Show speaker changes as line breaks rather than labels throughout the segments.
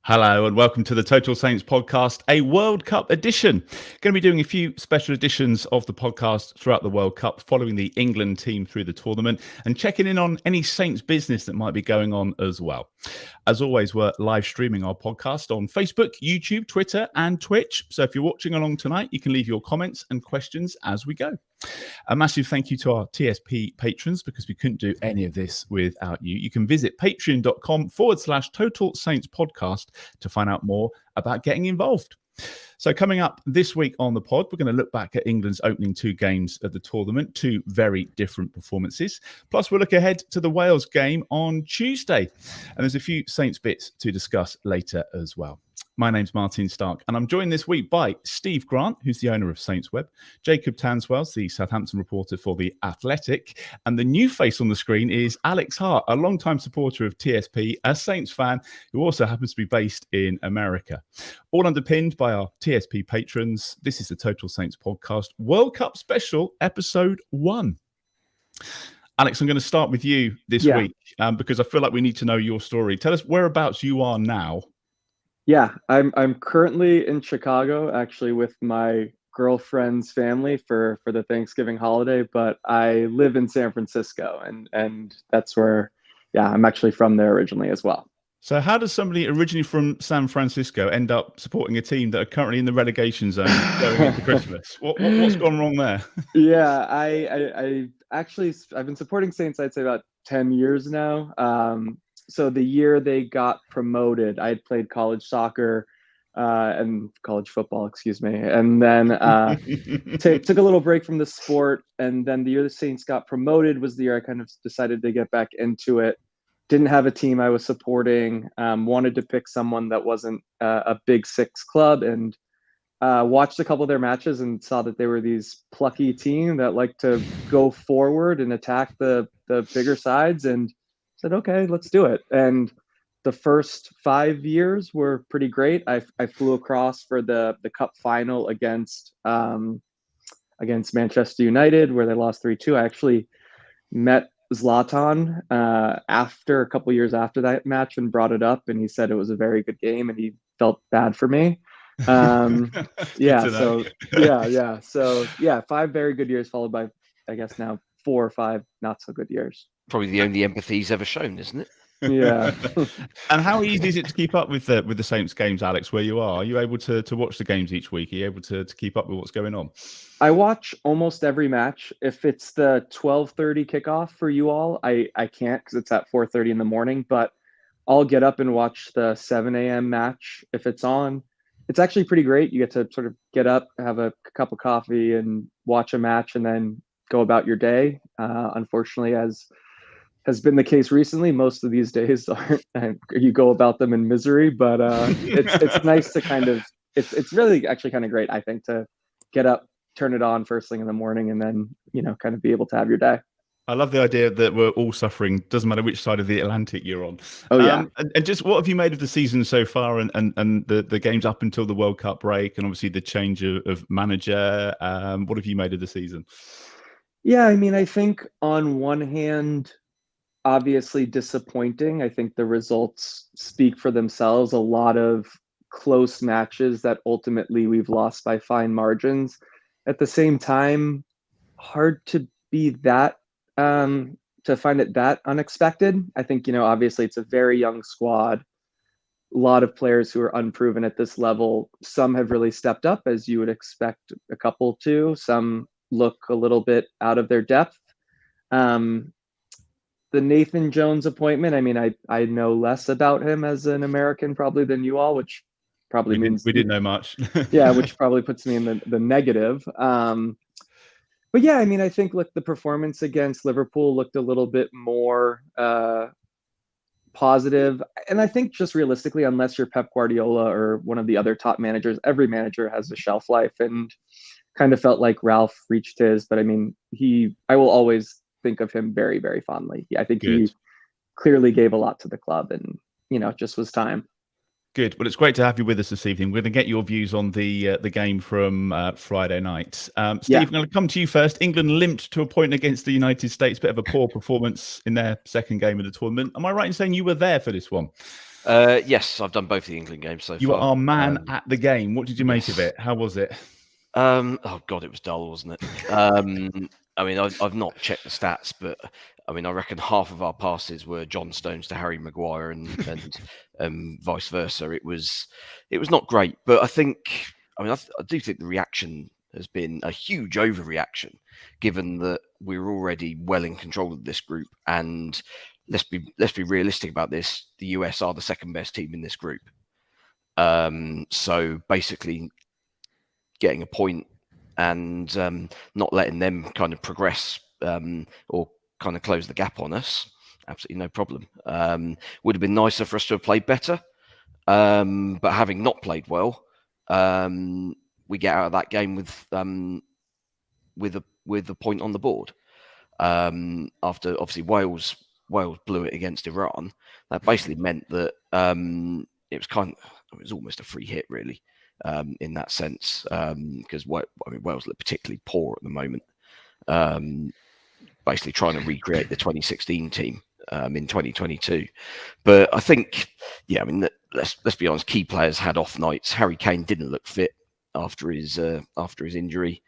Hello and welcome to the Total Saints podcast, a World Cup edition. Going to be doing a few special editions of the podcast throughout the World Cup, following the England team through the tournament and checking in on any Saints business that might be going on as well. As always, we're live streaming our podcast on Facebook, YouTube, Twitter and Twitch. So if you're watching along tonight, you can leave your comments and questions as we go. A massive thank you to our TSP patrons, because we couldn't do any of this without you. You can visit patreon.com/Total Saints podcast to find out more about getting involved. So coming up this week on the pod, we're going to look back at England's opening two games of the tournament, two very different performances. Plus, we'll look ahead to the Wales game on Tuesday. And there's a few Saints bits to discuss later as well. My name's Martin Stark, and I'm joined this week by Steve Grant, who's the owner of Saints Web, Jacob Tanswells, the Southampton reporter for The Athletic, and the new face on the screen is Alex Hart, a longtime supporter of TSP, a Saints fan who also happens to be based in America. All underpinned by our TSP patrons, this is the Total Saints podcast, World Cup Special, Episode 1. Alex, I'm going to start with you this week because I feel like we need to know your story. Tell us whereabouts you are now.
Yeah, I'm currently in Chicago, actually, with my girlfriend's family for the Thanksgiving holiday, but I live in San Francisco, and that's where, I'm actually from there originally as well.
So how does somebody originally from San Francisco end up supporting a team that are currently in the relegation zone going into Christmas? What's gone wrong there?
Yeah, I've been supporting Saints, I'd say about 10 years now. So the year they got promoted, I had played college soccer and college football, and then took a little break from the sport. And then the year the Saints got promoted was the year I kind of decided to get back into it. Didn't have a team I was supporting, wanted to pick someone that wasn't a Big Six club, and watched a couple of their matches and saw that they were these plucky team that like to go forward and attack the bigger sides, and said, okay, let's do it. And the first 5 years were pretty great. I flew across for the cup final against Manchester United, where they lost 3-2. I actually met Zlatan after a couple years after that match and brought it up, and he said it was a very good game and he felt bad for me. So 5 very good years followed by, I guess now 4 or 5 not so good years.
Probably the only empathy he's ever shown, isn't it?
Yeah.
And how easy is it to keep up with the Saints games, Alex, where you are? Are you able to watch the games each week? Are you able to keep up with what's going on?
I watch almost every match. If it's the 12:30 kickoff for you all, I can't because it's at 4:30 in the morning, but I'll get up and watch the 7 a.m. match if it's on. It's actually pretty great. You get to sort of get up, have a cup of coffee and watch a match and then go about your day. Unfortunately, as has been the case recently, most of these days you go about them in misery, but it's nice to kind of, it's really actually kind of great, I think, to get up, turn it on first thing in the morning, and then, kind of be able to have your day.
I love the idea that we're all suffering. Doesn't matter which side of the Atlantic you're on.
Oh, yeah.
And just what have you made of the season so far and the games up until the World Cup break and obviously the change of manager? What have you made of the season?
Yeah, I mean, I think on one hand, obviously disappointing. I think the results speak for themselves. A lot of close matches that ultimately we've lost by fine margins. At the same time, hard to be that to find it that unexpected. I think, obviously it's a very young squad, a lot of players who are unproven at this level. Some have really stepped up, as you would expect a couple to. Some look a little bit out of their depth. The Nathan Jones appointment, I mean, I know less about him as an American probably than you all, which probably means
we didn't know much.
Yeah, which probably puts me in the negative. But yeah, I mean, I think the performance against Liverpool looked a little bit more positive. And I think just realistically, unless you're Pep Guardiola or one of the other top managers, every manager has a shelf life, and kind of felt like Ralph reached his. But I mean, I will always think of him very, very fondly. I think He clearly gave a lot to the club, and it just was time.
Good. Well, it's great to have you with us this evening. We're going to get your views on the game from Friday night. Steve, I'm going to come to you first. England limped to a point against the United States. Bit of a poor performance in their second game of the tournament. Am I right in saying you were there for this one?
Yes, I've done both the England games so
You were
far.
our man at the game. What did you make of
Yes.
it? How was it?
Oh God, it was dull, wasn't it? I mean, I've not checked the stats, but I mean, I reckon half of our passes were John Stones to Harry Maguire, and vice versa. It was not great, but I think, I mean, I do think the reaction has been a huge overreaction, given that we're already well in control of this group. And let's be realistic about this: the US are the second best team in this group. So basically, getting a point and not letting them kind of progress or kind of close the gap on us, absolutely no problem. Would have been nicer for us to have played better, but having not played well, we get out of that game with a point on the board. After obviously Wales blew it against Iran, that basically meant that it was almost a free hit, really. In that sense, because Wales look particularly poor at the moment, basically trying to recreate the 2016 team in 2022. But I think, yeah, I mean, let's be honest, key players had off nights. Harry Kane didn't look fit after his injury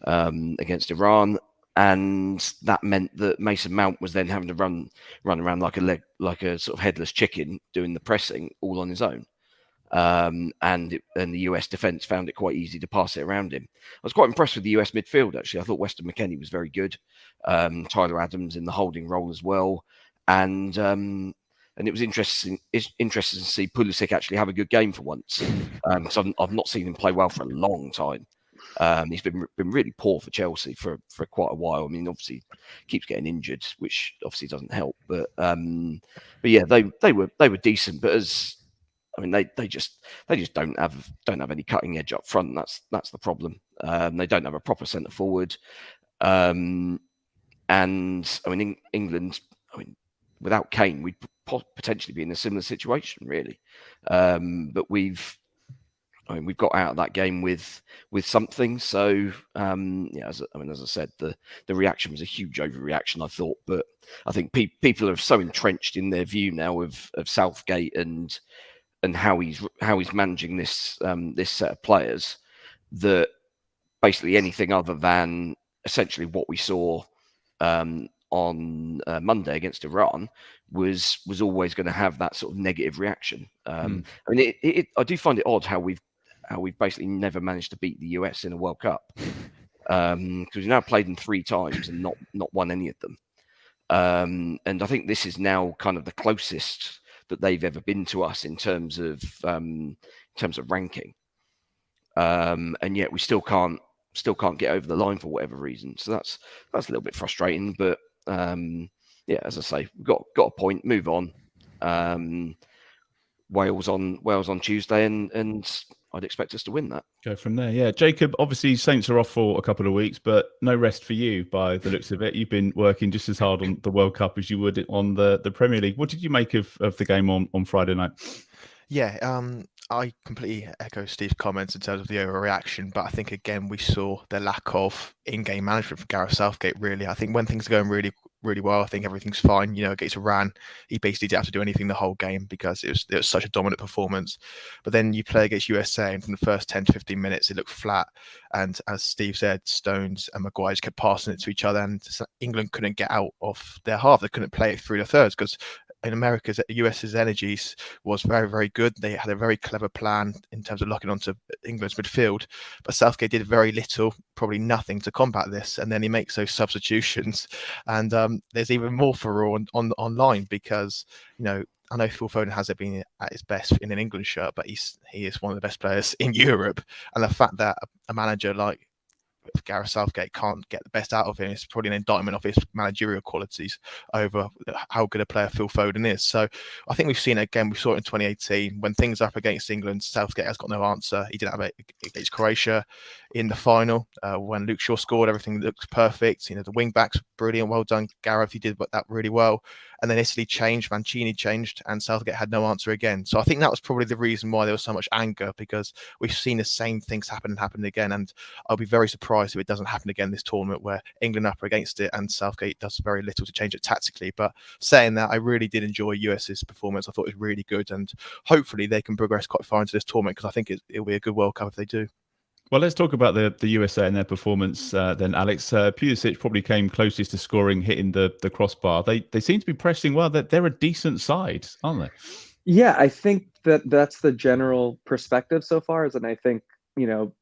against Iran, and that meant that Mason Mount was then having to run around like a sort of headless chicken, doing the pressing all on his own. And the US defence found it quite easy to pass it around him. I was quite impressed with the US midfield, actually. I thought Weston McKennie was very good. Tyler Adams in the holding role as well, and it was interesting to see Pulisic actually have a good game for once, because I've not seen him play well for a long time. He's been really poor for Chelsea for quite a while. I mean, obviously keeps getting injured, which obviously doesn't help. But yeah, they were decent, but I mean, they just don't have any cutting edge up front. That's the problem. They don't have a proper centre forward, and I mean, England. I mean, without Kane, we'd potentially be in a similar situation, really. But we've got out of that game with something. So yeah, as I said, the reaction was a huge overreaction, I thought. But I think people are so entrenched in their view now of Southgate and how he's managing this set of players, that basically anything other than essentially what we saw on Monday against Iran was always going to have that sort of negative reaction. I mean, I do find it odd how we've basically never managed to beat the US in a World Cup, because we've now played them 3 times and not won any of them. And I think this is now kind of the closest that they've ever been to us in terms of ranking, and yet we still can't get over the line for whatever reason. So that's a little bit frustrating. But yeah, as I say, we've got a point. Move on. Wales on Tuesday, and I'd expect us to win that.
Go from there. Yeah, Jacob, obviously Saints are off for a couple of weeks, but no rest for you by the looks of it. You've been working just as hard on the World Cup as you would on the Premier League. What did you make of the game on Friday night?
Yeah, I completely echo Steve's comments in terms of the overreaction, but I think again we saw the lack of in-game management from Gareth Southgate. Really, I think when things are going really well, I think everything's fine. You know, against Iran, he basically didn't have to do anything the whole game because it was such a dominant performance. But then you play against USA, and from the first 10 to 15 minutes, it looked flat. And as Steve said, Stones and Maguire just kept passing it to each other, and England couldn't get out of their half. They couldn't play it through the thirds because in America's, US's energies was very, very good. They had a very clever plan in terms of locking onto England's midfield, but Southgate did very little, probably nothing to combat this. And then he makes those substitutions, and there's even more furore online because, you know, I know Phil Foden hasn't been at his best in an England shirt, but he is one of the best players in Europe. And the fact that a manager like Gareth Southgate can't get the best out of him, it's probably an indictment of his managerial qualities over how good a player Phil Foden is. So I think we've seen it again. We saw it in 2018 when things are up against England. Southgate has got no answer. He didn't have it against Croatia in the final when Luke Shaw scored. Everything looked perfect. You know, the wing backs brilliant. Well done, Gareth. He did that really well. And then Italy changed, Mancini changed, and Southgate had no answer again. So I think that was probably the reason why there was so much anger, because we've seen the same things happen again. And I'll be very surprised surprised if it doesn't happen again this tournament, where England are up against it and Southgate does very little to change it tactically. But saying that, I really did enjoy US's performance. I thought it was really good, and hopefully they can progress quite far into this tournament, because I think it'll be a good World Cup if they do.
Well, let's talk about the USA and their performance then, Alex. Pulisic probably came closest to scoring, hitting the crossbar. They seem to be pressing well. They're a decent side, aren't they?
Yeah, I think that's the general perspective so far. And I think,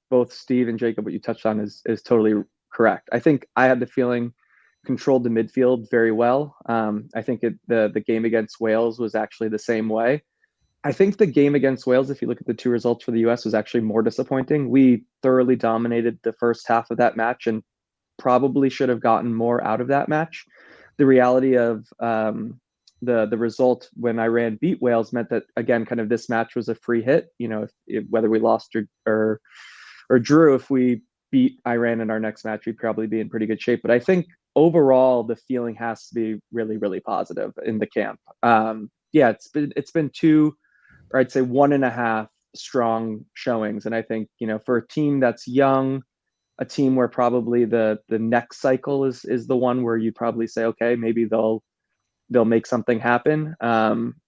both Steve and Jacob, what you touched on is totally correct. I think I had the feeling controlled the midfield very well. I think the game against Wales was actually the same way. I think the game against Wales, if you look at the two results for the US, was actually more disappointing. We thoroughly dominated the first half of that match and probably should have gotten more out of that match. The reality of the result when Iran beat Wales meant that, again, kind of this match was a free hit. If whether we lost or drew, if we beat Iran in our next match, we'd probably be in pretty good shape. But I think overall the feeling has to be really, really positive in the camp. Yeah, it's been two, or I'd say 1.5 strong showings. And I think, for a team that's young, a team where probably the next cycle is the one where you probably say, okay, maybe they'll make something happen.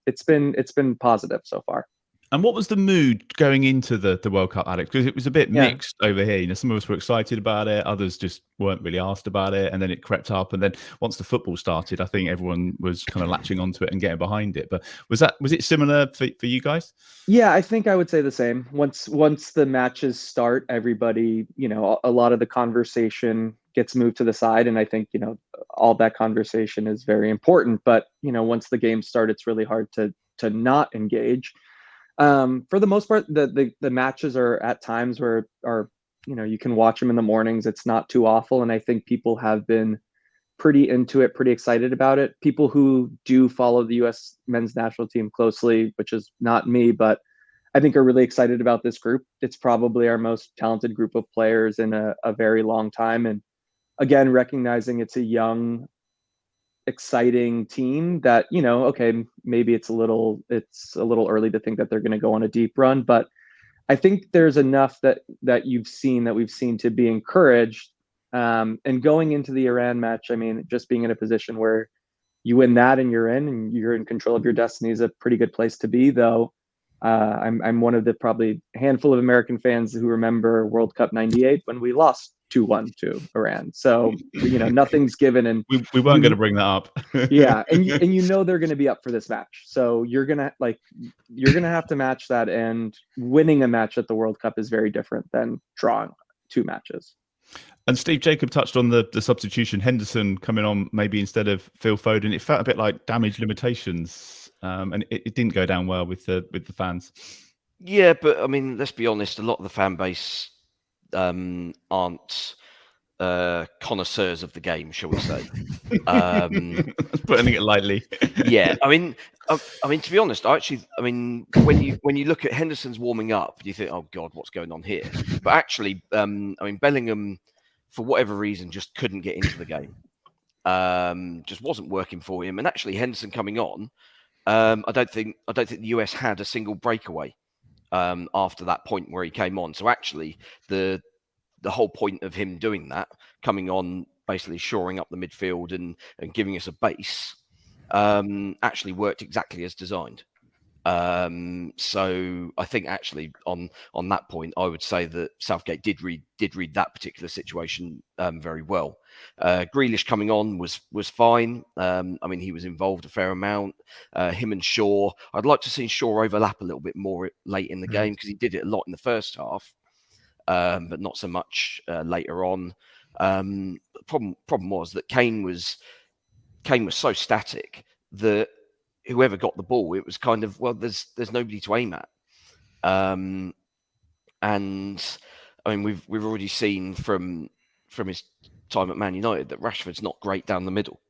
It's been positive so far.
And what was the mood going into the World Cup, Alex? Because it was a bit mixed over here. Some of us were excited about it, others just weren't really asked about it, and then it crept up. And then once the football started, I think everyone was kind of latching onto it and getting behind it. But was it similar for you guys?
Yeah, I think I would say the same. Once the matches start, everybody, a lot of the conversation gets moved to the side, and I think all that conversation is very important. But once the games start, it's really hard to not engage. For the most part, the matches are at times where you can watch them in the mornings. It's not too awful, and I think people have been pretty into it, pretty excited about it. People who do follow the U.S. men's national team closely, which is not me, but I think are really excited about this group. It's probably our most talented group of players in a very long time, and again, recognizing it's a young, exciting team that, okay, maybe it's a little early to think that they're going to go on a deep run, but I think there's enough that we've seen to be encouraged. And going into the Iran match, I mean, just being in a position where you win that and you're in control of your destiny is a pretty good place to be, though. I'm one of the probably handful of American fans who remember World Cup '98 when we lost 2-1 to Iran. So nothing's given, and
we weren't going to bring that up.
Yeah, and they're going to be up for this match. So you're gonna have to match that, and winning a match at the World Cup is very different than drawing 2 matches.
And Steve, Jacob touched on the substitution, Henderson coming on maybe instead of Phil Foden. It felt a bit like damage limitations, and it didn't go down well with the fans.
Yeah, but I mean, let's be honest. A lot of the fan base aren't connoisseurs of the game, shall we say?
Putting it lightly.
Yeah, I mean, to be honest, when you look at Henderson's warming up, you think, oh God, what's going on here? But actually, Bellingham, for whatever reason, just couldn't get into the game. Just wasn't working for him. And actually, Henderson coming on, I don't think the US had a single breakaway after that point where he came on. So actually, the whole point of him doing that, coming on, basically shoring up the midfield and giving us a base, actually worked exactly as designed. So I think actually on that point, I would say that Southgate did read that particular situation very well. Grealish coming on was fine. He was involved a fair amount. Him and Shaw, I'd like to see Shaw overlap a little bit more late in the game, because he did it a lot in the first half, but not so much later on. The problem was that Kane was so static that whoever got the ball, it was kind of, well, there's nobody to aim at. And I mean, we've already seen from his time at Man United that Rashford's not great down the middle.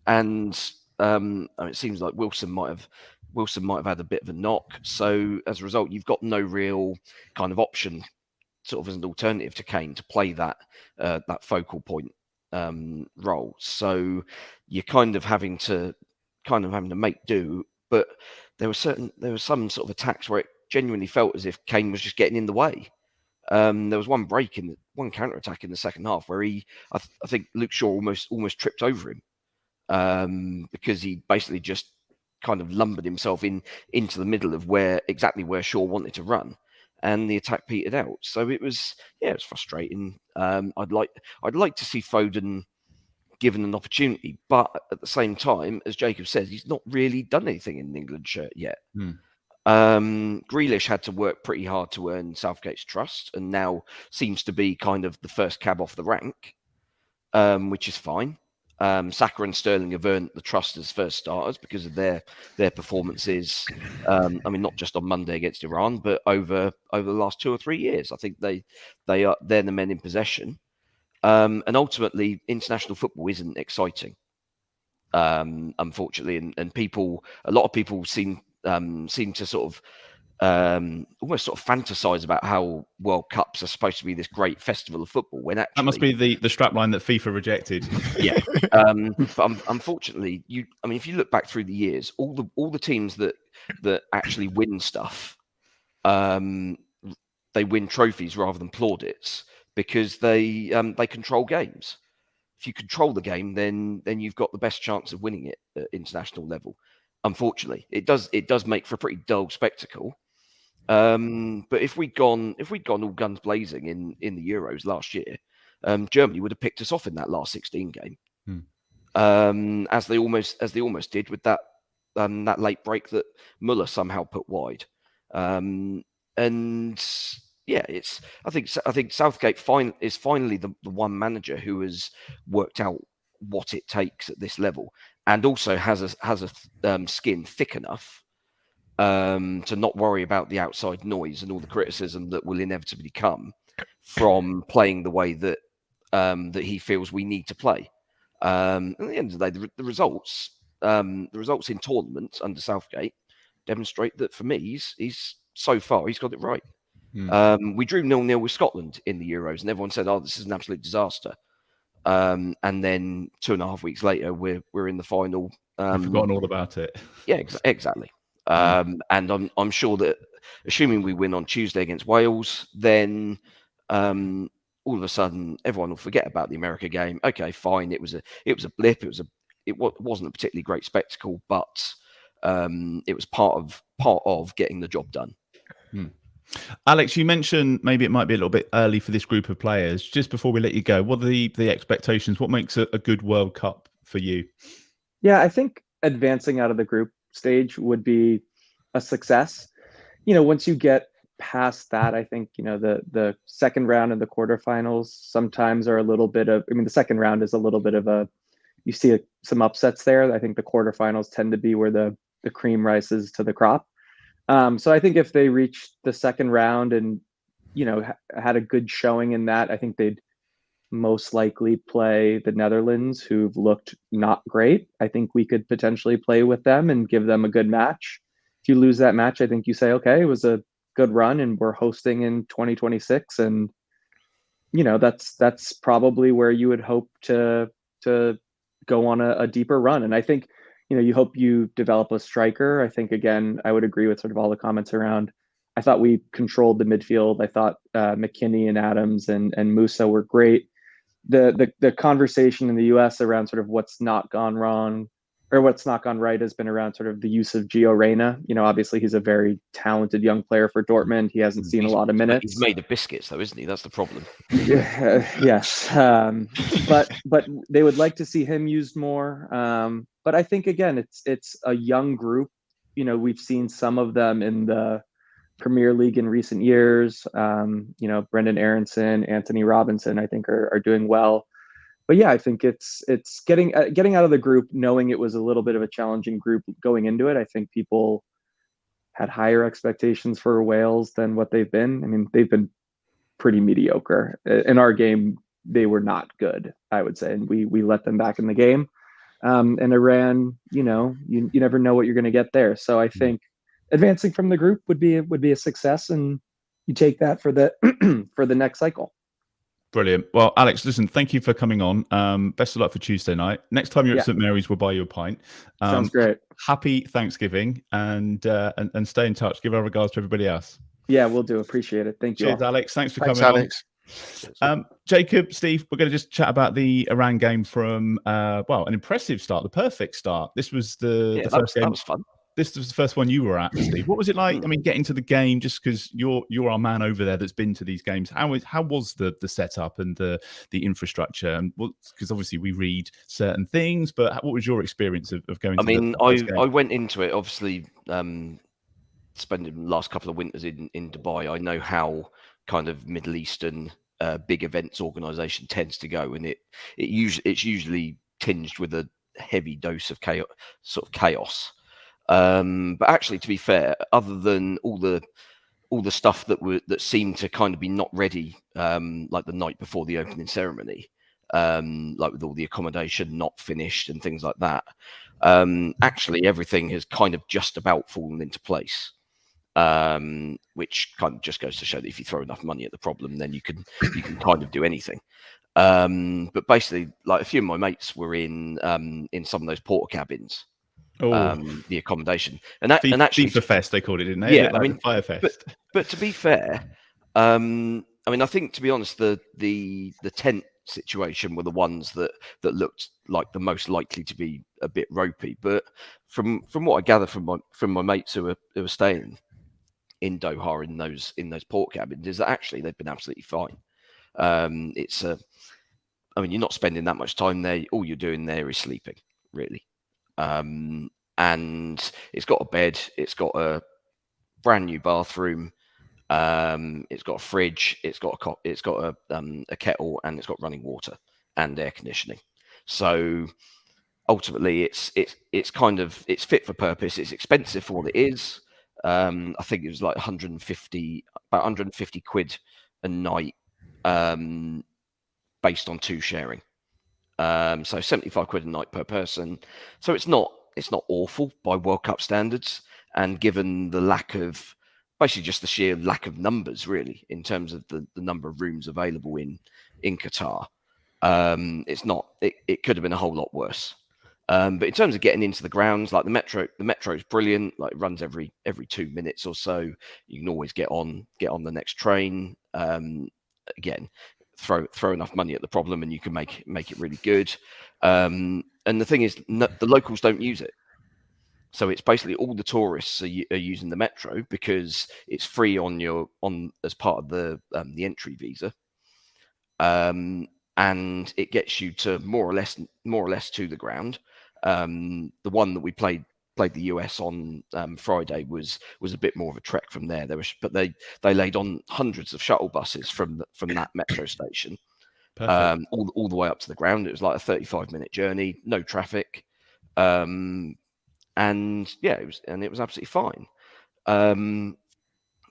And it seems like Wilson might have had a bit of a knock. So as a result, you've got no real kind of option, sort of as an alternative to Kane, to play that focal point role. So you're kind of having to make do. But there was some sort of attacks where it genuinely felt as if Kane was just getting in the way. There was one counter attack in the second half where I think Luke Shaw almost tripped over him because he basically just kind of lumbered himself into the middle of exactly where Shaw wanted to run, and the attack petered out. So it was frustrating. I'd like to see Foden given an opportunity, but at the same time, as Jacob says, he's not really done anything in an England shirt yet. Grealish had to work pretty hard to earn Southgate's trust, and now seems to be kind of the first cab off the rank, which is fine. Saka and Sterling have earned the trust as first starters because of their performances. Not just on Monday against Iran, but over the last 2 or 3 years. I think they're the men in possession. And ultimately, international football isn't exciting, unfortunately, and a lot of people seem to sort of almost sort of fantasize about how World Cups are supposed to be this great festival of football, when actually
that must be the strapline that FIFA rejected.
Yeah, but unfortunately, if you look back through the years, all the teams that actually win stuff, they win trophies rather than plaudits because they control games. If you control the game, then you've got the best chance of winning it at international level. Unfortunately, it does make for a pretty dull spectacle. But if we'd gone all guns blazing in the Euros last year, Germany would have picked us off in that last 16 game, as they almost did with that late break that Muller somehow put wide. I think Southgate is finally the one manager who has worked out what it takes at this level, and also has a skin thick enough to not worry about the outside noise and all the criticism that will inevitably come from playing the way that he feels we need to play. At the end of the day, the results in tournaments under Southgate demonstrate that for me, he's so far he's got it right. We drew 0-0 with Scotland in the Euros, and everyone said, "Oh, this is an absolute disaster." And then 2.5 weeks later, we're in the final.
I've forgotten all about it.
Yeah, exactly. And I'm sure that, assuming we win on Tuesday against Wales, then all of a sudden everyone will forget about the America game. Okay, fine. It was a blip. It wasn't a particularly great spectacle, but it was part of getting the job done.
Alex, you mentioned maybe it might be a little bit early for this group of players. Just before we let you go, what are the expectations? What makes a good World Cup for you?
Yeah, I think advancing out of the group stage would be a success. Once you get past that, I think, the second round and the quarterfinals sometimes are a little bit of, the second round is a little bit of you see some upsets there. I think the quarterfinals tend to be where the cream rises to the crop. So I think if they reached the second round and, had a good showing in that, I think they'd most likely play the Netherlands, who've looked not great. I think we could potentially play with them and give them a good match. If you lose that match, I think you say, okay, it was a good run and we're hosting in 2026. And, that's probably where you would hope to go on a deeper run. And I think, you hope you develop a striker. I think, again, I would agree with sort of all the comments around. I thought we controlled the midfield. I thought McKinney and Adams and Musa were great. The conversation in the US around sort of what's not gone wrong or what's not gone right has been around sort of the use of Gio Reyna. Obviously he's a very talented young player for Dortmund. He hasn't seen a lot of minutes.
He's made of biscuits though, isn't he? That's the problem.
Yes. But they would like to see him used more. But I think, again, it's a young group. We've seen some of them in the Premier League in recent years. Brendan Aronson, Anthony Robinson, I think are doing well. But yeah, I think it's getting out of the group, knowing it was a little bit of a challenging group going into it. I think people had higher expectations for Wales than what they've been. They've been pretty mediocre. In our game, they were not good, I would say, and we let them back in the game. And Iran, you never know what you're going to get there. So I think advancing from the group would be a success, and you take that for the for the next cycle.
Brilliant. Well, Alex, listen, thank you for coming on. Best of luck for Tuesday night. Next time you're at St Mary's, we'll buy you a pint.
Sounds great.
Happy Thanksgiving, and stay in touch. Give our regards to everybody else.
Yeah, we'll do. Appreciate it. Thank you
Cheers,
all.
Alex. Thanks for
Thanks,
coming
Alex.
on. Jacob, Steve, we're going to just chat about the Iran game from an impressive start, the perfect start. This was the first game.
That was fun.
This was the first one you were at, Steve. What was it like? I mean, getting to the game, just because you're our man over there that's been to these games. How was the setup and the infrastructure? And because obviously we read certain things, but what was your experience of going?
I went into it obviously spending the last couple of winters in Dubai. I know how kind of Middle Eastern big events organization tends to go, and it's usually tinged with a heavy dose of chaos. But actually, to be fair, other than all the stuff that seemed to kind of be not ready, like the night before the opening ceremony, like with all the accommodation not finished and things like that, actually everything has kind of just about fallen into place. Which kind of just goes to show that if you throw enough money at the problem, then you can kind of do anything. But basically, like a few of my mates were in some of those porter cabins. The accommodation and actually
FIFA Fest they called it, didn't they?
Yeah,
I mean Fire Fest.
But to be fair, I mean, I think to be honest, the tent situation were the ones that looked like the most likely to be a bit ropey. But from what I gather from my mates who were staying in Doha in those port cabins, is that actually they've been absolutely fine. You're not spending that much time there. All you're doing there is sleeping, really. And it's got a bed, it's got a brand new bathroom, it's got a fridge, it's got a kettle, and it's got running water and air conditioning. So ultimately, it's fit for purpose. It's expensive for what it is. I think it was like about 150 quid a night, based on 2 sharing. So 75 quid a night per person. So it's not awful by World Cup standards. And given the lack of, basically just the sheer lack of numbers, really, in terms of the number of rooms available in Qatar, it could have been a whole lot worse. But in terms of getting into the grounds, like the metro is brilliant. Like it runs every 2 minutes or so. You can always get on the next train. Again, throw enough money at the problem and you can make it really good. And the thing is, the locals don't use it. So it's basically all the tourists are using the metro because it's free as part of the entry visa. And it gets you to more or less to the ground. The one that we played the US on Friday was a bit more of a trek from there. But they laid on hundreds of shuttle buses from that metro station, all the way up to the ground. It was like a 35-minute journey, no traffic, and yeah, it was absolutely fine.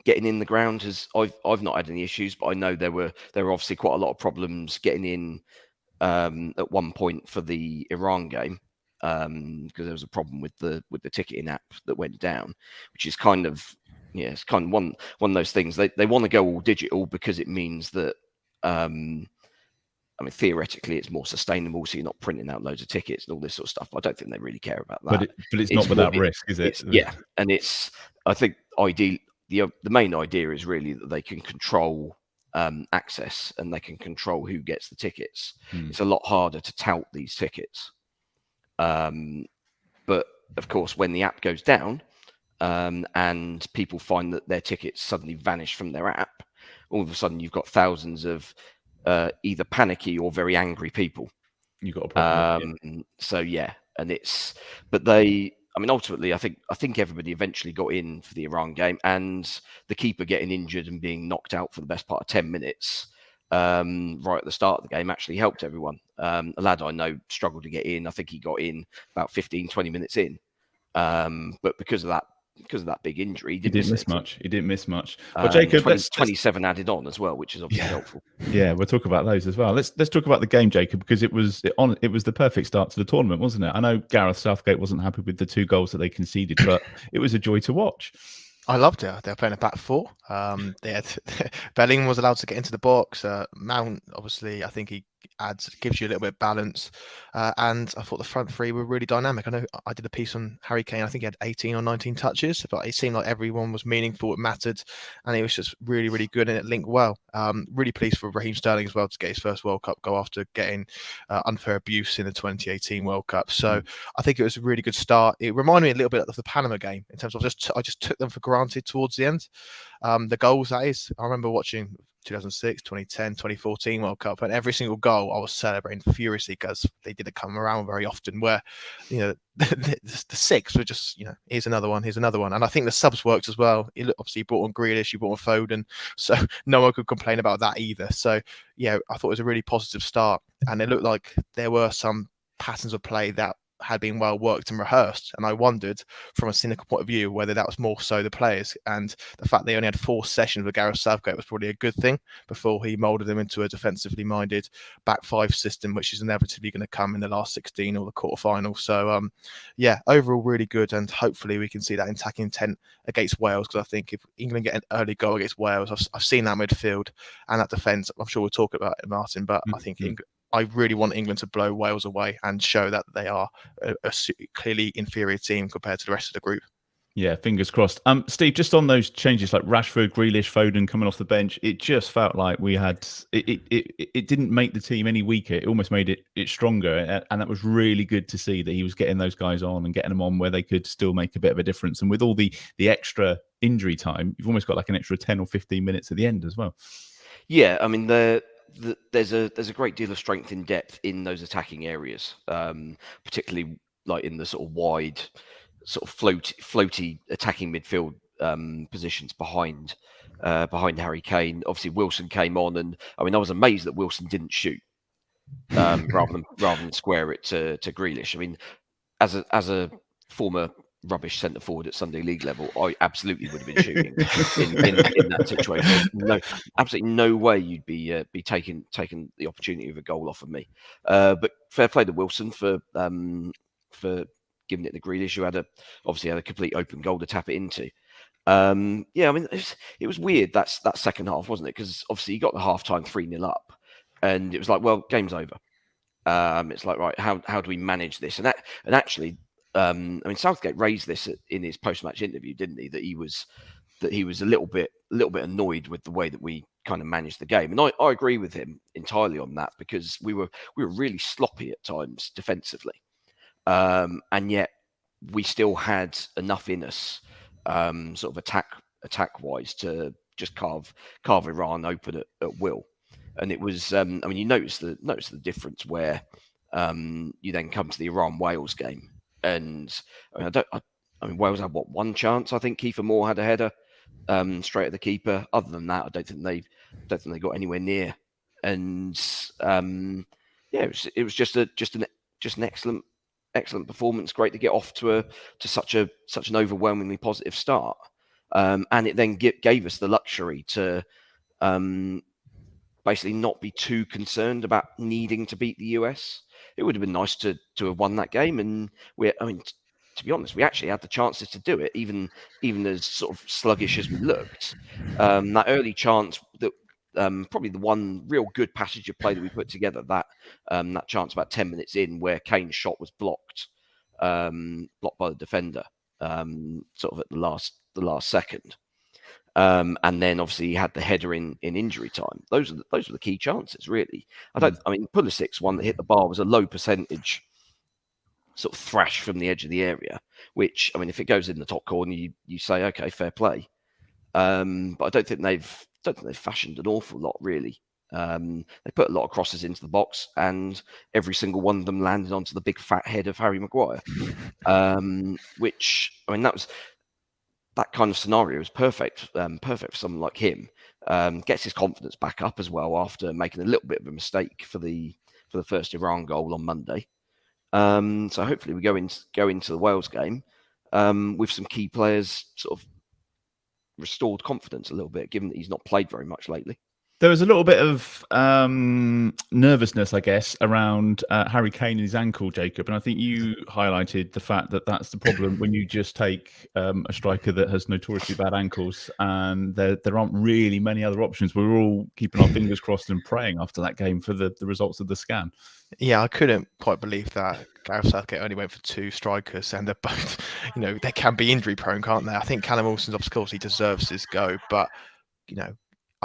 Getting in the ground I've not had any issues, but I know there were obviously quite a lot of problems getting in at one point for the Iran game. Because there was a problem with the ticketing app that went down, which is kind of it's kind of one of those things. They want to go all digital because it means that theoretically it's more sustainable, so you're not printing out loads of tickets and all this sort of stuff. But I don't think they really care about that.
But it's not without risk, is it?
And I think ideally the main idea is really that they can control access and they can control who gets the tickets. It's a lot harder to tout these tickets. But of course, when the app goes down and people find that their tickets suddenly vanish from their app, all of a sudden you've got thousands of either panicky or very angry people.
You've got a problem.
Ultimately, I think everybody eventually got in for the Iran game, and the keeper getting injured and being knocked out for the best part of 10 minutes. Right at the start of the game actually helped everyone. A lad I know struggled to get in. I think he got in about 15-20 minutes in, but because of that big injury, he didn't miss much.
Well, Jacob,
27 added on as well, which is obviously helpful.
Yeah, we'll talk about those as well. Let's talk about the game, Jacob, because it was the perfect start to the tournament, wasn't it? I know Gareth Southgate wasn't happy with the 2 goals that they conceded, but it was a joy to watch.
I loved it. They were playing a back 4. Bellingham was allowed to get into the box. Mount, obviously, I think he gives you a little bit of balance. And I thought the front three were really dynamic. I know I did a piece on Harry Kane. I think he had 18 or 19 touches, but it seemed like everyone was meaningful. It mattered, and it was just really, really good, and it linked well. Really pleased for Raheem Sterling as well to get his first World Cup goal after getting unfair abuse in the 2018 World Cup. So I think it was a really good start. It reminded me a little bit of the Panama game in terms of I just took them for granted towards the end. The goals, that is, I remember watching 2006, 2010, 2014 World Cup, and every single goal I was celebrating furiously because they didn't come around very often. Where, the six were just, here's another one, and I think the subs worked as well. Obviously, you brought on Grealish, you brought on Foden, so no one could complain about that either. So yeah, I thought it was a really positive start, and it looked like there were some patterns of play that had been well worked and rehearsed, and I wondered from a cynical point of view whether that was more so the players, and the fact they only had 4 sessions with Gareth Southgate was probably a good thing before he moulded them into a defensively minded back 5 system, which is inevitably going to come in the last 16 or the quarterfinal. So yeah, overall really good, and hopefully we can see that attacking intent against Wales, because I think if England get an early goal against Wales, I've seen that midfield and that defence. I'm sure we'll talk about it, Martin, but I think I really want England to blow Wales away and show that they are a clearly inferior team compared to the rest of the group.
Yeah, fingers crossed. Steve, just on those changes like Rashford, Grealish, Foden coming off the bench, it just felt like we had it didn't make the team any weaker. It almost made it stronger, and that was really good to see that he was getting those guys on and getting them on where they could still make a bit of a difference. And with all the extra injury time, you've almost got like an extra 10 or 15 minutes at the end as well.
Yeah, I mean there's a great deal of strength in depth in those attacking areas, particularly like in the sort of wide, sort of floaty attacking midfield positions behind Harry Kane. Obviously, Wilson came on, and I mean I was amazed that Wilson didn't shoot rather than square it to Grealish. I mean, as a former rubbish centre forward at Sunday League level, I absolutely would have been shooting in that situation. Absolutely no way you'd be taking the opportunity of a goal off of me. But fair play to Wilson for giving it to Grealish, who obviously had a complete open goal to tap it into. Yeah, I mean it was weird that second half, wasn't it? Because obviously you got the half-time 3-0 up, and it was like, well, game's over. It's like, right, how do we manage this? And actually, I mean, Southgate raised this in his post-match interview, didn't he? That he was a little bit annoyed with the way that we kind of managed the game, and I agree with him entirely on that, because we were really sloppy at times defensively, and yet we still had enough in us, sort of attack wise, to just carve Iran open at will. And it was, I mean, you notice the difference where you then come to the Iran-Wales game, and I mean, Wales had one chance. I think Kiefer Moore had a header straight at the keeper. Other than that, I don't think they got anywhere near. And yeah, it was just an excellent performance. Great to get off to such an overwhelmingly positive start, and it then gave us the luxury to basically not be too concerned about needing to beat the US. It would have been nice to have won that game, and to be honest, we actually had the chances to do it, even as sort of sluggish as we looked. That early chance, that probably the one real good passage of play that we put together, that chance about 10 minutes in, where Kane's shot was blocked by the defender, sort of at the last second. And then obviously he had the header in injury time. Those were the key chances, really. I mean, Pulisic's one that hit the bar was a low percentage sort of thrash from the edge of the area, which, I mean, if it goes in the top corner, you say, okay, fair play. But I don't think they've fashioned an awful lot, really. They put a lot of crosses into the box, and every single one of them landed onto the big fat head of Harry Maguire. Which, I mean, that kind of scenario is perfect for someone like him. Gets his confidence back up as well after making a little bit of a mistake for the first Iran goal on Monday. So hopefully we go into the Wales game with some key players sort of restored confidence a little bit, given that he's not played very much lately.
There was a little bit of nervousness, I guess, around Harry Kane and his ankle, Jacob. And I think you highlighted the fact that that's the problem when you just take a striker that has notoriously bad ankles, and there aren't really many other options. We're all keeping our fingers crossed and praying after that game for the results of the scan.
Yeah, I couldn't quite believe that Gareth Southgate only went for 2 strikers, and they're both, they can be injury prone, can't they? I think Callum Wilson's, of course, he deserves his go, but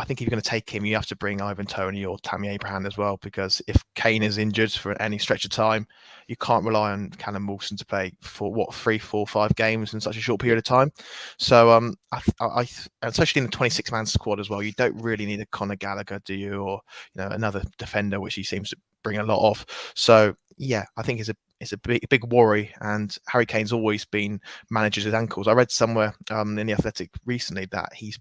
I think if you're going to take him, you have to bring Ivan Toney or Tammy Abraham as well, because if Kane is injured for any stretch of time, you can't rely on Callum Wilson to play for 3, 4, 5 games in such a short period of time. So I especially in the 26-man squad as well, you don't really need a Conor Gallagher, do you, or another defender, which he seems to bring a lot of. So yeah, I think it's a big worry, and Harry Kane's always been managed his ankles. I read somewhere in the Athletic recently that he's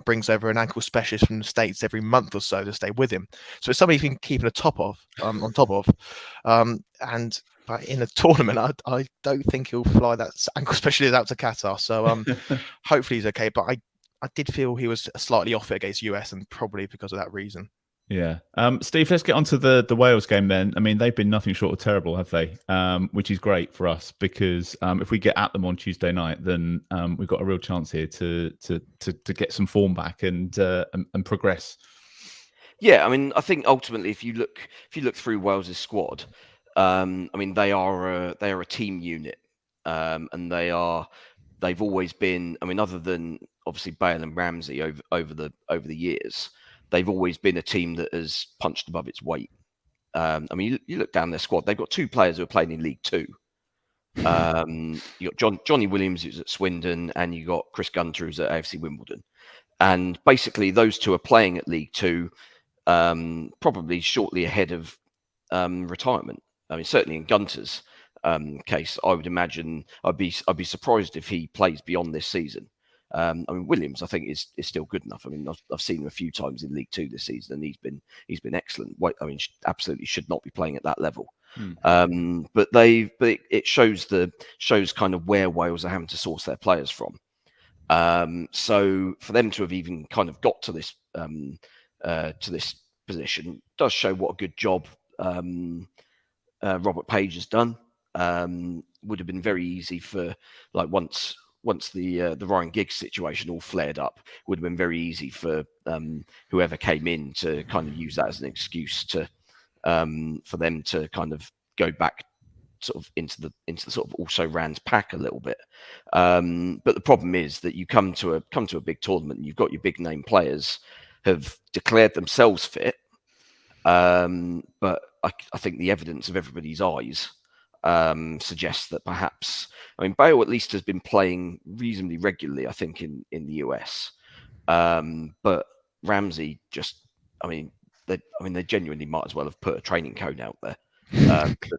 brings over an ankle specialist from the States every month or so to stay with him. So it's somebody he's been keeping on top of. But in a tournament, I don't think he'll fly that ankle specialist out to Qatar. So hopefully he's okay. But I did feel he was slightly off it against US, and probably because of that reason.
Yeah. Steve, let's get on to the Wales game then. I mean, they've been nothing short of terrible, have they? Which is great for us, because if we get at them on Tuesday night, then we've got a real chance here to get some form back and progress.
Yeah, I mean, I think ultimately, if you look through Wales's squad, I mean, they are a team unit, and they've always been. I mean, other than obviously Bale and Ramsey over the years, they've always been a team that has punched above its weight. I mean, you look down their squad; they've got 2 players who are playing in League Two. You got Johnny Williams, who's at Swindon, and you got Chris Gunter, who's at AFC Wimbledon. And basically, those 2 are playing at League Two, probably shortly ahead of retirement. I mean, certainly in Gunter's case, I would imagine I'd be surprised if he plays beyond this season. I mean, Williams, I think, is still good enough. I mean, I've seen him a few times in League Two this season, and he's been excellent. I mean, absolutely should not be playing at that level. But it shows kind of where Wales are having to source their players from. So for them to have even kind of got to this position does show what a good job Robert Page has done. Would have been very easy for, like, once the Ryan Giggs situation all flared up, would have been very easy for whoever came in to kind of use that as an excuse to for them to kind of go back sort of into the sort of also Rand's pack a little bit. But the problem is that you come to a big tournament and you've got your big name players have declared themselves fit. But I think the evidence of everybody's eyes suggests that perhaps, I mean, Bale at least has been playing reasonably regularly, I think, in the US. But Ramsey just, they genuinely might as well have put a training code out there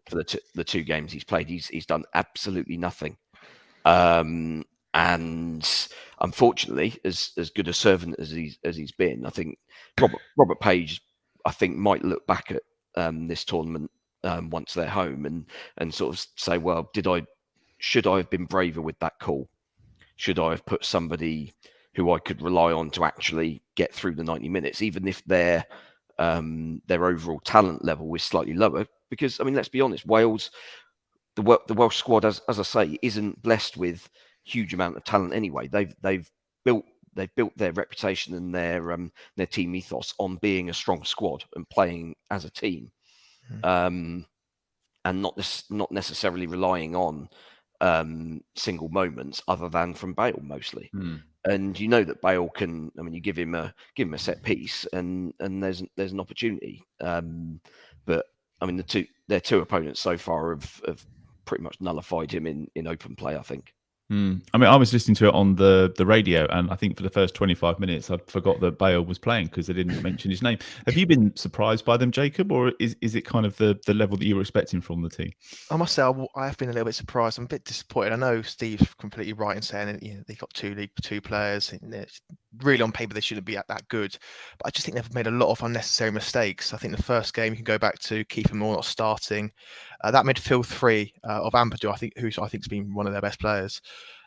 for the 2 games he's played. He's done absolutely nothing. And unfortunately, as good a servant as he's been, I think Robert Page, I think, might look back at this tournament once they're home and sort of say, well, should I have been braver with that call? Should I have put somebody who I could rely on to actually get through the 90 minutes, even if their overall talent level is slightly lower? Because, I mean, let's be honest, Wales, the Welsh squad, as I say, isn't blessed with huge amount of talent anyway. They've built their reputation and their team ethos on being a strong squad and playing as a team, and not necessarily relying on single moments other than from Bale mostly. And you know that Bale can. I mean, you give him a set piece, and there's an opportunity. But I mean, their two opponents so far have pretty much nullified him in open play, I think.
I mean, I was listening to it on the radio, and I think for the first 25 minutes, I forgot that Bale was playing because they didn't mention his name. Have you been surprised by them, Jacob, or is it kind of the level that you were expecting from the team?
I must say, I have been a little bit surprised. I'm a bit disappointed. I know Steve's completely right in saying that, they got 2 League Two players. And really, on paper, they shouldn't be that good. But I just think they've made a lot of unnecessary mistakes. I think the first game you can go back to Kiefer Moore not starting. That midfield 3 of Ampadu, who I think's been one of their best players.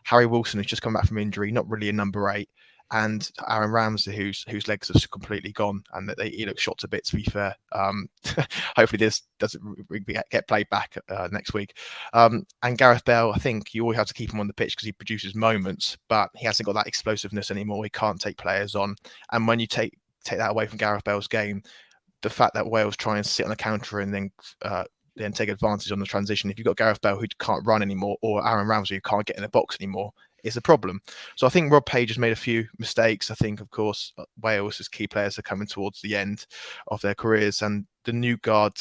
Harry Wilson, who's just come back from injury, not really a number 8. and Aaron Ramsey, whose legs are completely gone, and that he looks shot to bits. To be fair, hopefully this doesn't get played back next week. And Gareth Bale, I think you always have to keep him on the pitch because he produces moments, but he hasn't got that explosiveness anymore. He can't take players on, and when you take that away from Gareth Bale's game, the fact that Wales try and sit on a counter and then take advantage on the transition. If you've got Gareth Bale who can't run anymore, or Aaron Ramsey who can't get in the box anymore, it's a problem. So I think Rob Page has made a few mistakes. I think, of course, Wales' key players are coming towards the end of their careers, and the new guard,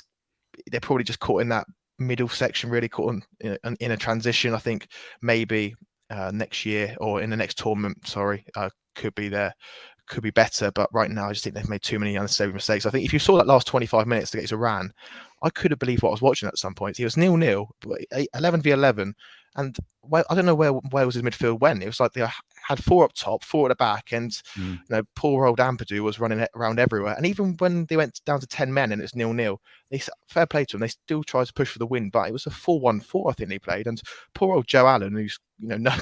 they're probably just caught in that middle section, really caught in a transition. I think maybe next year or in the next tournament, could be better, but right now I just think they've made too many unnecessary mistakes. I think if you saw that last 25 minutes against Iran, I couldn't believe what I was watching at some point. It was 0-0, 11v11, and I don't know where Wales' midfield went. It was like they had 4 up top, 4 at the back, and poor old Ampadu was running around everywhere. And even when they went down to 10 men and it's 0-0, fair play to them, they still tried to push for the win, but it was a 4-1-4 I think they played. And poor old Joe Allen, who's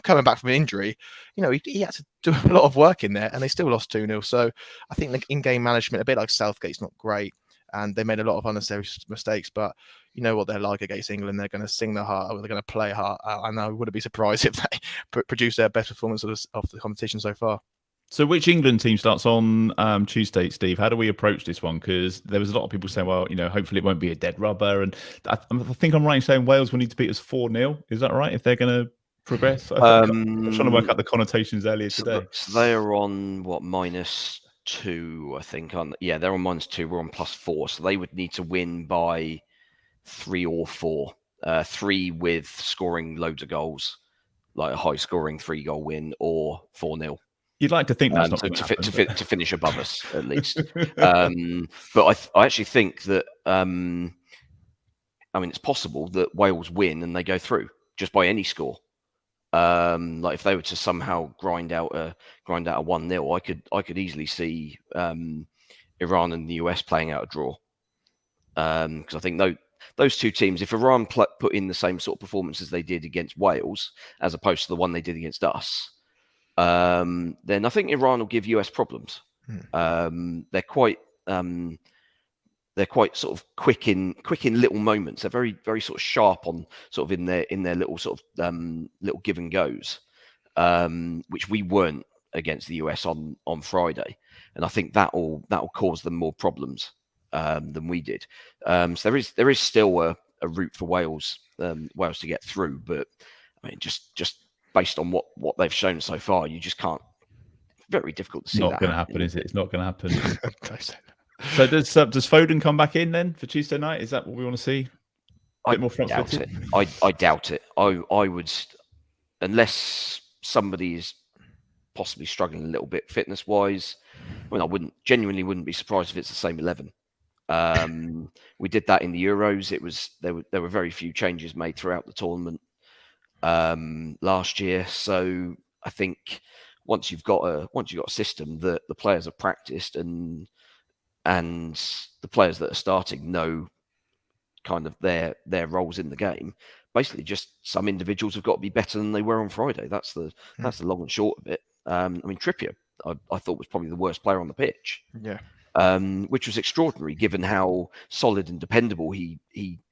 coming back from an injury, he had to do a lot of work in there, and they still lost 2-0. So I think the in-game management, a bit like Southgate's, not great, and they made a lot of unnecessary mistakes. But you know what they're like against England. They're going to sing their heart out. They're going to play hard. And I wouldn't be surprised if they produce their best performance of the competition so far.
So which England team starts on Tuesday, Steve? How do we approach this one? Because there was a lot of people saying, well, hopefully it won't be a dead rubber. And I think I'm right in saying Wales will need to beat us 4-0. Is that right? If they're going to progress? I'm trying to work out the connotations earlier today.
So they are on, -2, I think. Yeah, they're on -2. We're on +4. So they would need to win by 3 or 4. 3 with scoring loads of goals, like a high-scoring 3-goal win, or 4-0.
You'd like to think that's not
to finish above us at least. But I actually think that it's possible that Wales win and they go through just by any score. Like if they were to somehow grind out a 1-0, I could easily see Iran and the US playing out a draw. Because I think those two teams, if Iran put in the same sort of performance as they did against Wales, as opposed to the one they did against us, then I think Iran will give US problems. They're quite sort of quick in little moments. They're very, very sort of sharp on sort of in their little sort of little give and goes, which we weren't against the US on Friday, and I think that will cause them more problems than we did. So there is still a route for Wales to get through, but just based on what they've shown so far, you just can't. Very difficult to see.
Not going to happen, is it? It's not going to happen. So does Foden come back in then for Tuesday night? Is that what we want to see? A bit more front footed?
I doubt it. I would, unless somebody is possibly struggling a little bit fitness wise. I genuinely wouldn't be surprised if it's the same 11. We did that in the Euros. There were very few changes made throughout the tournament last year. So I think once you've got a system that the players have practiced and the players that are starting know kind of their roles in the game, basically just some individuals have got to be better than they were on Friday. That's the long and short of it. Trippier, I thought was probably the worst player on the pitch.
Yeah.
Which was extraordinary given how solid and dependable he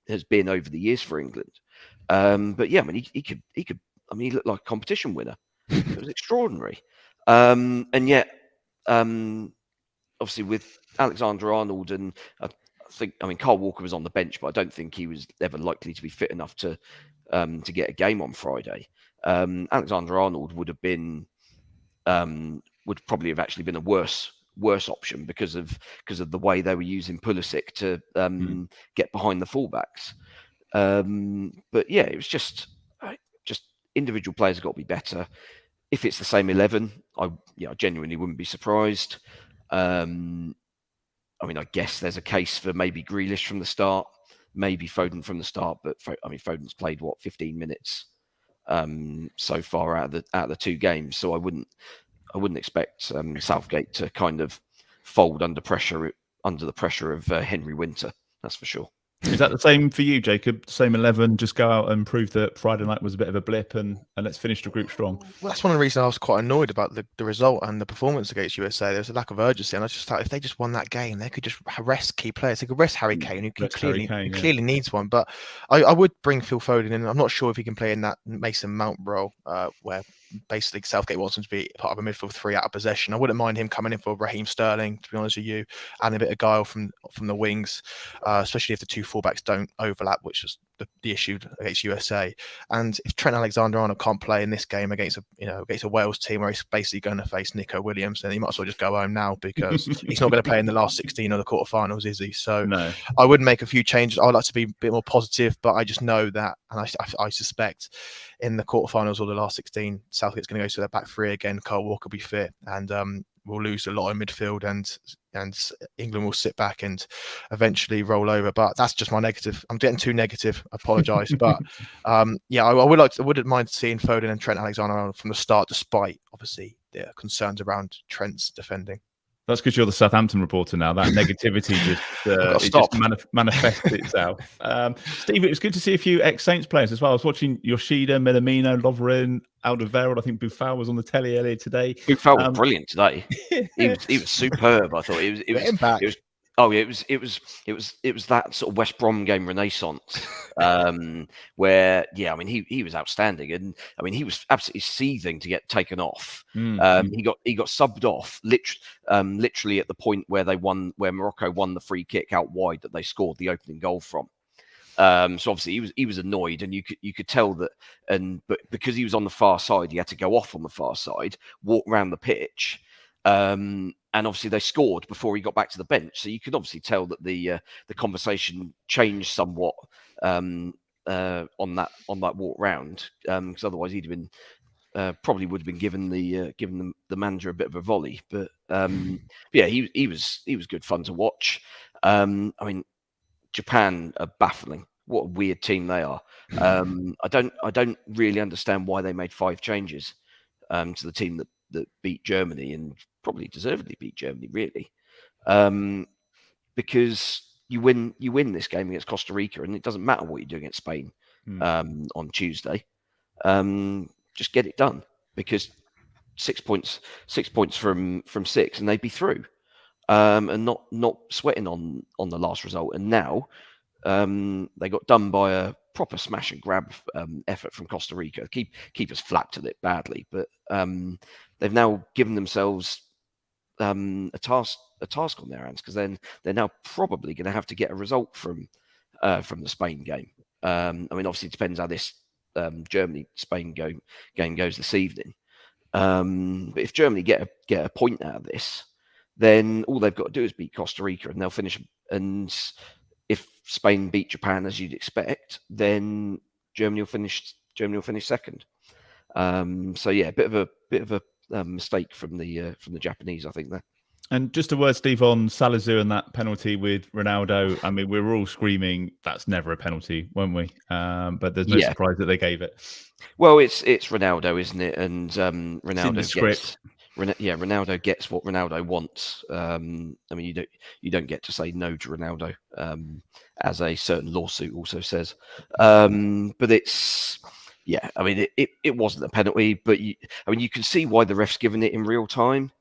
has been over the years for England. But yeah, he could. He looked like a competition winner. It was extraordinary. And yet, obviously with Alexander-Arnold and I think, Kyle Walker was on the bench, but I don't think he was ever likely to be fit enough to get a game on Friday. Alexander-Arnold would probably have actually been a worse option because of the way they were using Pulisic to get behind the fullbacks. But yeah, it was just individual players have got to be better. If it's the same 11, I genuinely wouldn't be surprised. I guess there's a case for maybe Grealish from the start, maybe Foden from the start, but Foden's played 15 minutes so far out of the 2 games, so I wouldn't expect Southgate to kind of fold under the pressure of Henry Winter. That's for sure.
Is that the same for you, Jacob? Same 11, just go out and prove that Friday night was a bit of a blip and let's finish the group strong.
Well, that's one of the reasons I was quite annoyed about the result and the performance against USA. There was a lack of urgency, and I just thought if they just won that game, they could just rest key players. They could rest Harry Kane, who clearly needs one. But I would bring Phil Foden in. I'm not sure if he can play in that Mason Mount role, where basically Southgate wants him to be part of a midfield three out of possession. I wouldn't mind him coming in for Raheem Sterling, to be honest with you, and a bit of guile from the wings, especially if the two fullbacks don't overlap, which was the issue against USA. And if Trent Alexander-Arnold can't play in this game against a Wales team where he's basically going to face Nico Williams, then he might as well just go home now, because he's not going to play in the last 16 of the quarterfinals, is he? So
no.
I would make a few changes. I would like to be a bit more positive, but I just know that, and I suspect in the quarterfinals or the last 16, Southgate's going to go to their back three again. Kyle Walker will be fit, and we'll lose a lot in midfield, and England will sit back and eventually roll over. But that's just my negative. I'm getting too negative. I apologise, but I wouldn't mind seeing Foden and Trent Alexander-Arnold from the start, despite obviously the concerns around Trent's defending.
That's because you're the Southampton reporter now. That negativity just manifests itself. Steve, it was good to see a few ex-Saints players as well. I was watching Yoshida, Minamino, Lovren, Alderweireld. I think Buffal was on the telly earlier today.
Buffal was brilliant today. He was superb. I thought it was that sort of West Brom game renaissance, where he was outstanding, and he was absolutely seething to get taken off. He got subbed off literally at the point where Morocco won the free kick out wide that they scored the opening goal from. So obviously he was annoyed, and you could tell that, but because he was on the far side, he had to go off on the far side, walk around the pitch. And obviously they scored before he got back to the bench, so you could obviously tell that the conversation changed somewhat on that walk round, because otherwise he'd have been probably would have been given the manager a bit of a volley. But he was good fun to watch. Japan are baffling. What a weird team they are. I don't really understand why they made 5 changes to the team that beat Germany, and probably deservedly beat Germany, really, because you win this game against Costa Rica, and it doesn't matter what you do against Spain on Tuesday. Just get it done, because 6 points from 6, and they'd be through, and not sweating on the last result. And now they got done by a proper smash and grab effort from Costa Rica. Keepers flapped at it badly, but they've now given themselves a task on their hands, because then they're now probably going to have to get a result from the Spain game. Obviously it depends how this Germany-Spain game goes this evening. But if Germany get a point out of this, then all they've got to do is beat Costa Rica, and they'll finish. And if Spain beat Japan, as you'd expect, then Germany will finish second. So yeah, a bit of a mistake from the Japanese, I think, there.
And just a word, Steve, on Salazar and that penalty with Ronaldo. We were all screaming that's never a penalty, weren't we? But there's no surprise that they gave it.
Well, it's Ronaldo, isn't it? And Ronaldo gets what Ronaldo wants. You don't get to say no to Ronaldo, as a certain lawsuit also says. But it's it wasn't a penalty, but you can see why the ref's given it in real time.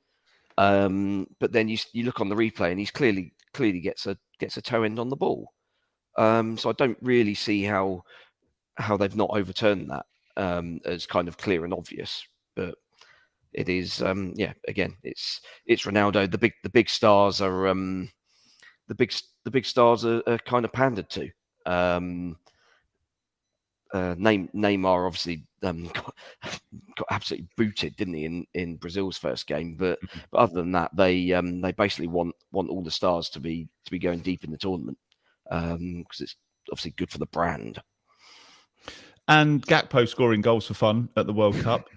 But then you look on the replay, and he's clearly gets a toe end on the ball. So I don't really see how they've not overturned that as kind of clear and obvious. But it is, again, it's Ronaldo. The big stars are the big stars are kind of pandered to. Neymar obviously got absolutely booted, didn't he, in Brazil's first game? But other than that, they basically want all the stars to be going deep in the tournament, because it's obviously good for the brand.
And Gakpo scoring goals for fun at the World Cup,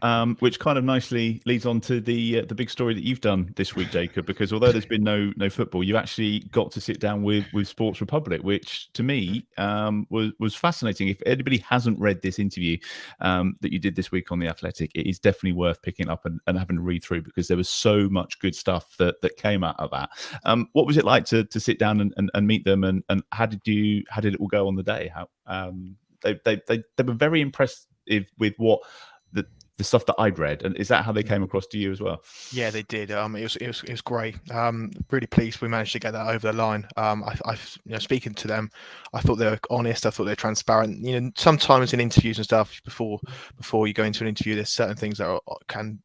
which kind of nicely leads on to the big story that you've done this week, Jacob. Because although there's been no football, you actually got to sit down with Sports Republic, which to me was fascinating. If anybody hasn't read this interview that you did this week on The Athletic, it is definitely worth picking up and having a read through, because there was so much good stuff that came out of that. What was it like to sit down and meet them, and how did it all go on the day? How they were very impressed with what the stuff that I'd read, and is that how they came across to you as well?
Yeah, they did. It was great. Really pleased we managed to get that over the line. Speaking to them, I thought they were honest. I thought they were transparent. Sometimes in interviews and stuff, before you go into an interview, there's certain things that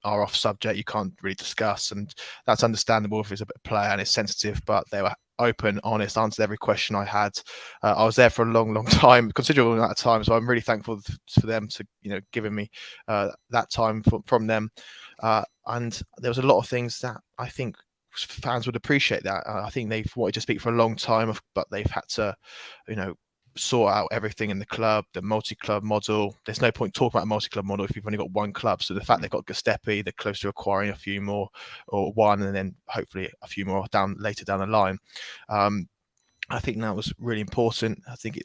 are off subject you can't really discuss, and that's understandable if it's a player and it's sensitive. But they were open, honest, answered every question I had. I was there for a long time, considerable amount of time, so I'm really thankful for them to giving me that time from them. And there was a lot of things that I think fans would appreciate. That I think they've wanted to speak for a long time, but they've had to sort out everything in the club, the multi-club model. There's no point talking about a multi-club model if you've only got one club. So the fact they've got Gastepi, they're close to acquiring a few more, or one, and then hopefully a few more later down the line. I think that was really important. I think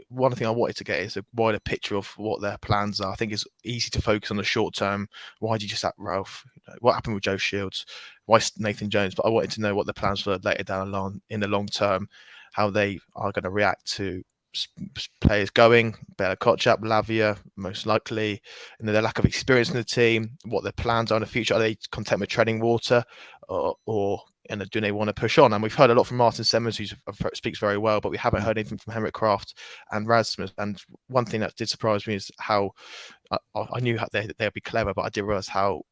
one thing I wanted to get is a wider picture of what their plans are. I think it's easy to focus on the short term. Why did you just sack Ralph? What happened with Joe Shields? Why Nathan Jones? But I wanted to know what the plans were later down the line in the long term, how they are going to react to players going, Bela Kotchap, Lavia, most likely, and their lack of experience in the team, what their plans are in the future. Are they content with treading water, or do they want to push on? And we've heard a lot from Martin Semmers, who speaks very well, but we haven't heard anything from Henrik Kraft and Rasmus. And one thing that did surprise me is how I knew they'd be clever, but I didn't realize how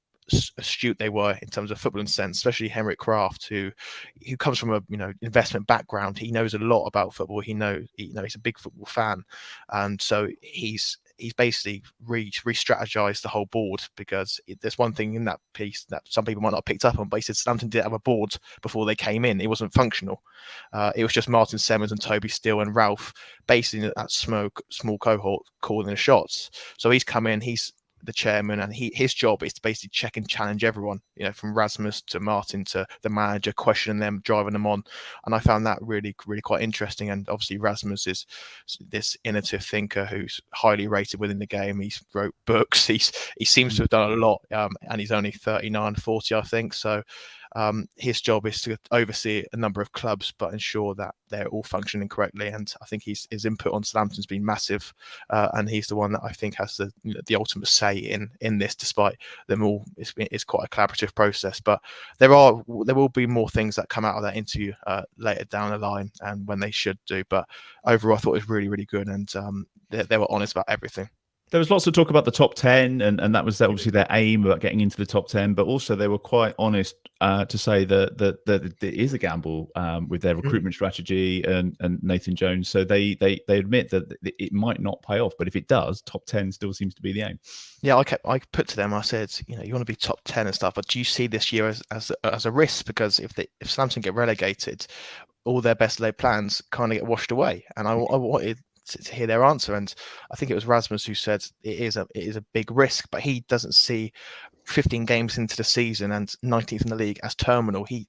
astute they were in terms of footballing sense, especially Henrik Kraft, who comes from a investment background. He knows a lot about football. He's a big football fan, and so he's basically re-strategized the whole board, because there's one thing in that piece that some people might not have picked up on, but he said Southampton didn't have a board before they came in. It wasn't functional. It was just Martin Semmers and Toby Steele and Ralph basically that small cohort calling the shots. So he's come in, he's the chairman, and his job is to basically check and challenge everyone, from Rasmus to Martin to the manager, questioning them, driving them on. And I found that really, really quite interesting. And obviously Rasmus is this innovative thinker who's highly rated within the game. He's wrote books. He seems to have done a lot, and he's only 39, 40, I think. So his job is to oversee a number of clubs, but ensure that they're all functioning correctly. And I think his input on Southampton's been massive, and he's the one that I think has the ultimate say in this. Despite them all, it's quite a collaborative process. But there will be more things that come out of that interview later down the line, and when they should do. But overall, I thought it was really, really good, and they were honest about everything.
There was lots of talk about the top 10, and that was obviously their aim about getting into the top 10, but also they were quite honest to say that it is a gamble with their recruitment strategy and Nathan Jones. So they admit that it might not pay off, but if it does, top 10 still seems to be the aim.
Yeah, I put to them, I said, you want to be top 10 and stuff, but do you see this year as a risk? Because if Southampton get relegated, all their best laid plans kind of get washed away. And I wanted to hear their answer, and I think it was Rasmus who said it is a big risk, but he doesn't see 15 games into the season and 19th in the league as terminal. He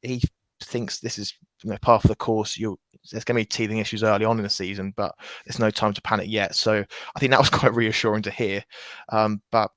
thinks this is part of the course. There's going to be teething issues early on in the season, but there's no time to panic yet. So I think that was quite reassuring to hear. But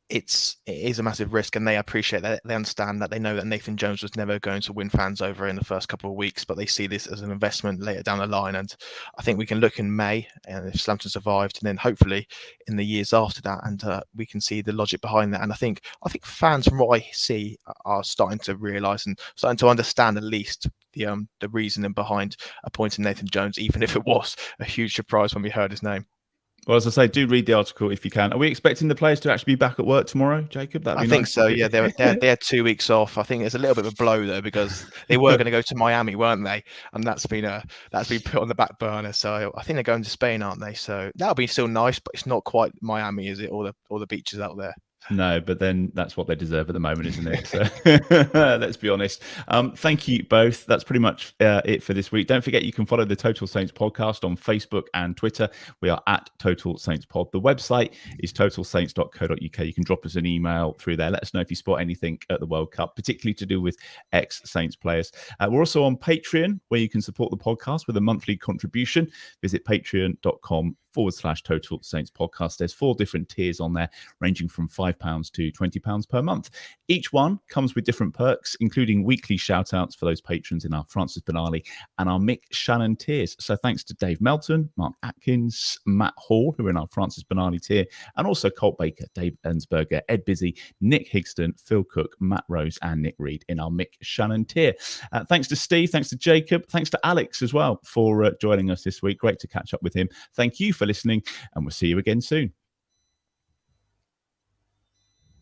it is a massive risk, and they appreciate that. They understand that. They know that Nathan Jones was never going to win fans over in the first couple of weeks, but they see this as an investment later down the line. And I think we can look in May, and if Southampton survived, and then hopefully in the years after that, and we can see the logic behind that. And I think fans, from what I see, are starting to realise and starting to understand at least the reasoning behind appointing Nathan Jones, even if it was a huge surprise when we heard his name.
Well, as I say, do read the article if you can. Are we expecting the players to actually be back at work tomorrow, Jacob?
I think so. Yeah, they're 2 weeks off. I think it's a little bit of a blow though, because they were going to go to Miami, weren't they? And that's been put on the back burner. So I think they're going to Spain, aren't they? So that'll be still nice, but it's not quite Miami, is it? All the beaches out there.
No, but then that's what they deserve at the moment, isn't it? So let's be honest. Thank you both. That's pretty much it for this week. Don't forget you can follow the Total Saints podcast on Facebook and Twitter. We are at Total Saints Pod. The website is totalsaints.co.uk. You can drop us an email through there. Let us know if you spot anything at the World Cup, particularly to do with ex-Saints players. We're also on Patreon, where you can support the podcast with a monthly contribution. Visit patreon.com/Total Saints Podcast. There's 4 different tiers on there, ranging from £5 to £20 per month. Each one comes with different perks, including weekly shout outs for those patrons in our Francis Benali and our Mick Shannon tiers. So thanks to Dave Melton, Mark Atkins, Matt Hall, who are in our Francis Benali tier, and also Colt Baker, Dave Ensberger, Ed Busy, Nick Higston, Phil Cook, Matt Rose, and Nick Reed in our Mick Shannon tier. Thanks to Steve, thanks to Jacob, thanks to Alex as well for joining us this week. Great to catch up with him. Thank you for listening, and we'll see you again soon.